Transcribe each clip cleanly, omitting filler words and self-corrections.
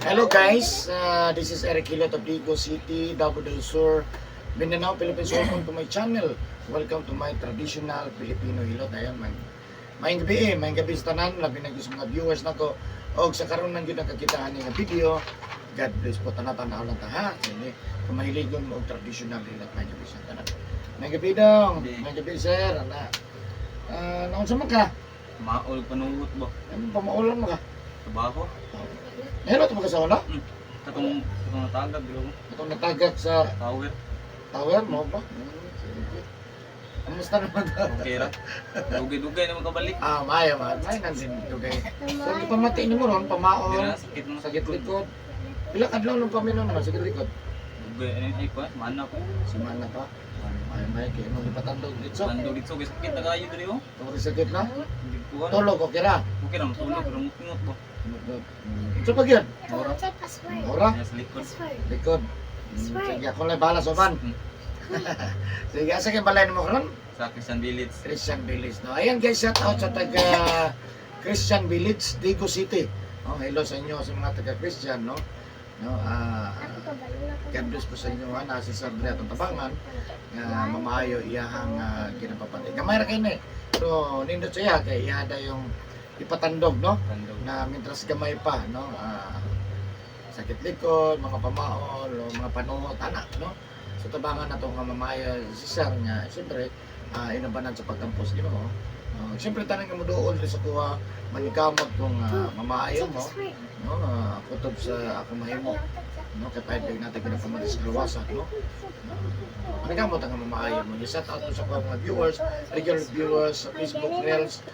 Hello guys, this is Eric Hilot of Digo City, Davao del Sur, Mindanao, Philippines. Welcome to my channel. Welcome to my traditional Filipino hilot. Ayan, maing gabi sa tanan, labi na sa mga viewers nako. Og sa karon man gyud nakakitaan nga video. God bless po tanatan na lang ta ha. Sige, kumahiligon mo og traditional hilot may gabi sa tanan. May gabi dong, may gabi sir, ana. Naunsa man ka? Maol panungot ba? Ano pamaulan mo ka? Trabaho? Hello, ito magkasawa na? Katong natagag bilo mo. Itong natagak sa Tower. tower mo ba? Sige. Kamusta naman ka? Okay ra. Dugay-dugay naman kabalik. Maya man. May nandun ito kay. So, di pamati ni mo ron, Dira pamaon, sakit mo. sakit likod. Pila kadlaw nung paminom naman, sakit likod. Dugay ay ko mana ko. Simana pa. May kay mo ipatandog dito. Tando dito kay sakit na kayo diri oh. Tungkol sakit na. Hindi ko ano. Tulog ko kira. Okay ra matulog pero mutingot ba. So pag yun? Ora. Password. Ora? Yes likod. Password. Likod. Sige, ako lang balas oban. Sige, asa kay balay mo karon? Sa Christian Village. Christian Village. No, ayan guys, shout out sa taga Christian Village, Digo City. Oh, hello sa inyo sa mga taga Christian, no? No, God bless po sa inyo ha, nasa si Sir Dre atong tabangan nga mamayo iyahang kinapapatay. Gamay ra kay ni. Pero nindot siya kay iyada yung ipatandog, no? Tando. Na mintras gamay pa, no? Sakit likod, mga pamaol, o mga panuhot, anak, no? So tabangan na nga mamayo si Sir nga, siyempre, inabanan sa pagkampos di mo. Siyempre tanang nga mo doon sa kuha manikamot kung mamayo mo, no? Kutob sa ako mahimo, no? Kaya pwede natin kinapamalis sa luwasan, no? Manikamot ang mamaayo mo. Shout out sa mga viewers, regular viewers sa Facebook Reels,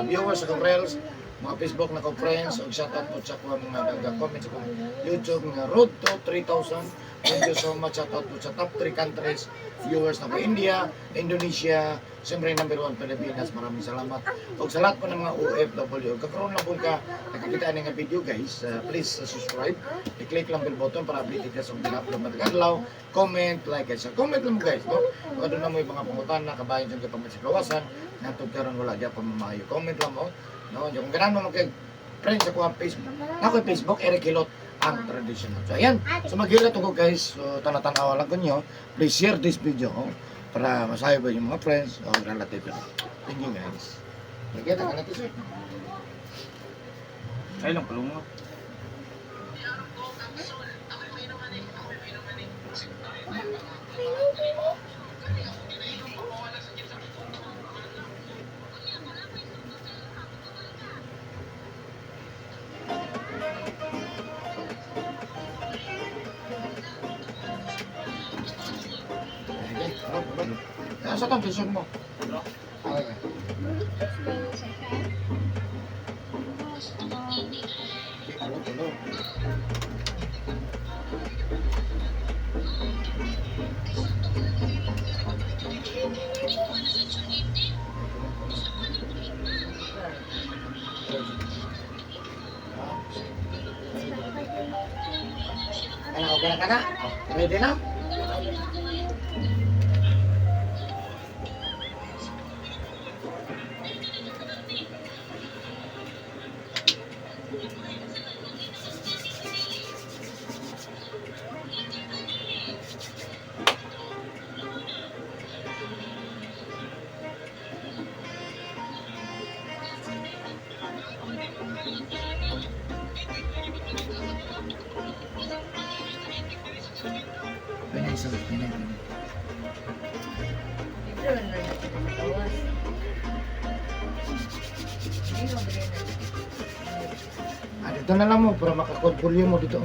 viewers sa kong Reels, mga Facebook na ko friends, o shout out po sa mga nag-comment sa kong YouTube nga road to 3,000. Thank you so much. Shout out po sa top 3 countries viewers na po India, Indonesia, siyempre number 1 Pilipinas. Maraming salamat. O sa lahat po ng mga OFW, kakaroon lang po ka nakakita ng video guys, please subscribe. I-click lang bell button para update ka sa mga upload matagalaw. Comment, like, and share. Comment lang mo guys, no? Kung ano na mo yung mga pangutan na kabayan dyan kapag sa kawasan, natod karon wala dyan pamamayo. Comment lang mo, no? Kung ganun mo kay friends ako ang Facebook. Ako yung Facebook, Eric Hilot, ang traditional. So ayan, so mag-hilot ako guys. So tanatanawa lang ko nyo. Please share this video para masayo ba yung mga friends o relative. Thank you guys. Nakita ka natin sir. Ay lang palungo. Nasa itong vision mo? Okay. Tulo. Ano, okay ka na? Ready na? Dito na lang mo para makakontrolyo mo dito.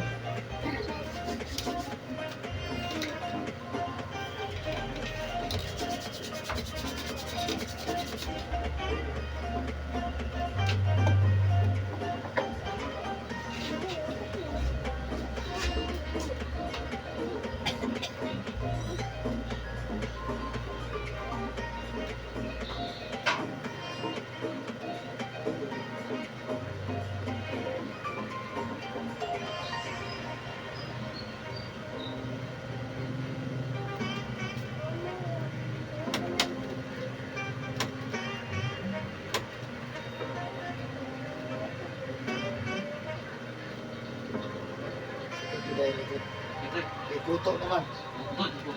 dahil ikot. Ito. Ikuto naman. Ito.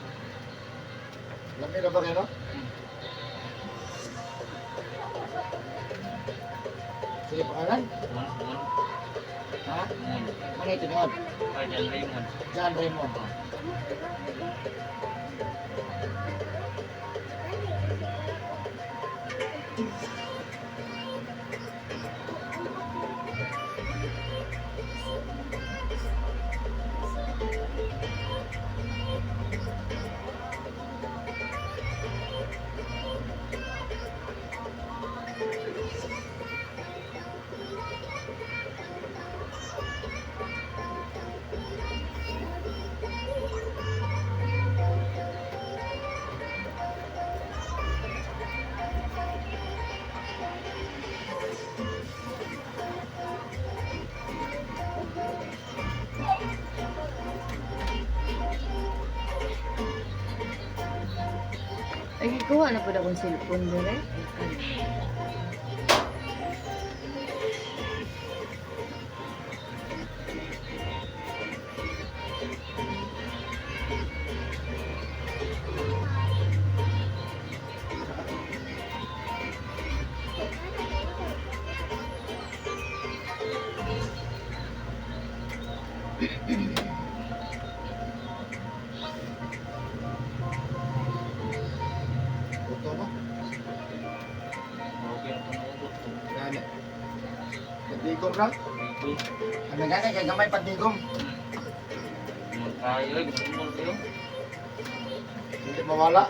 Lami na ba kayo, no? Sige, pangalan? Ha? Ano ito naman? John Raymond. John Raymond. Ay, kuha na po na akong cellphone dire. Ito, no? Okay, pumugot. Gani. Pandigom lang? Ito. Ano gani, kaya gamay pandigom. Magkayo, gusto mo kayo? Hindi mawala.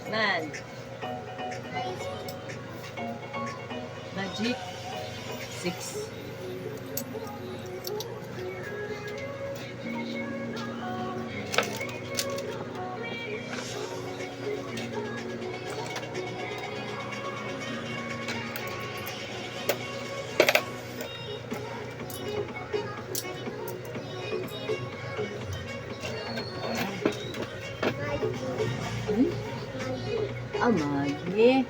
Man. Magic 6. Amagi.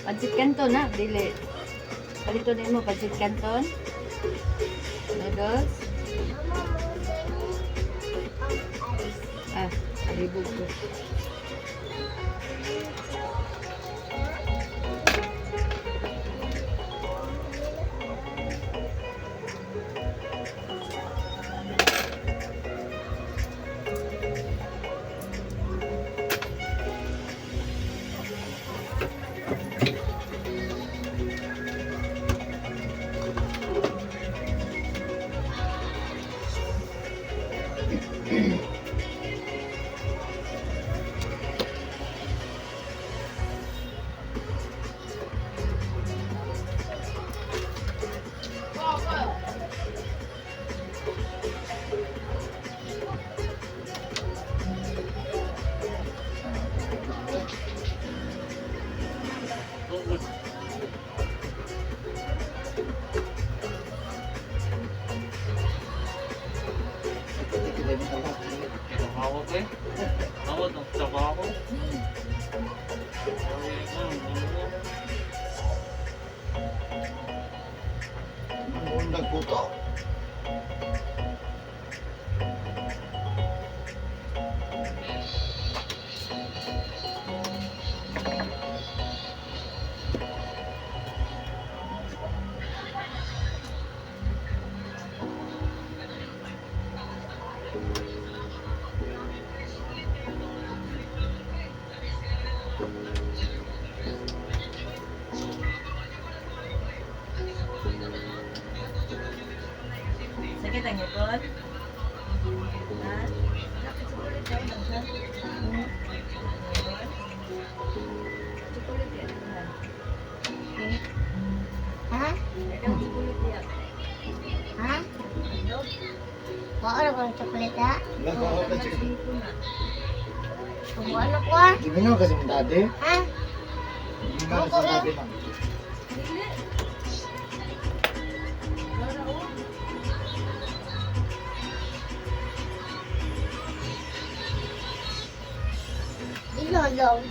Pancit canton na, dili. Palito din mo pancit canton. Noodles. Ah, alibog ko. nagputo. Sakit ang ngipon? Ha? Chocolate daw, nagsa? Chocolate yan. Ha? Ikaw chocolate yan. Ha? Ikaw? Oo, ano bang chocolate ha? Nagawa ka siya. Ngipon na. Kung ano ko ha? Gimingaw kasi mong dati. Ha? Gimingaw kasi mong dati, ma'am. Dili. Wala, oh. Ilolong.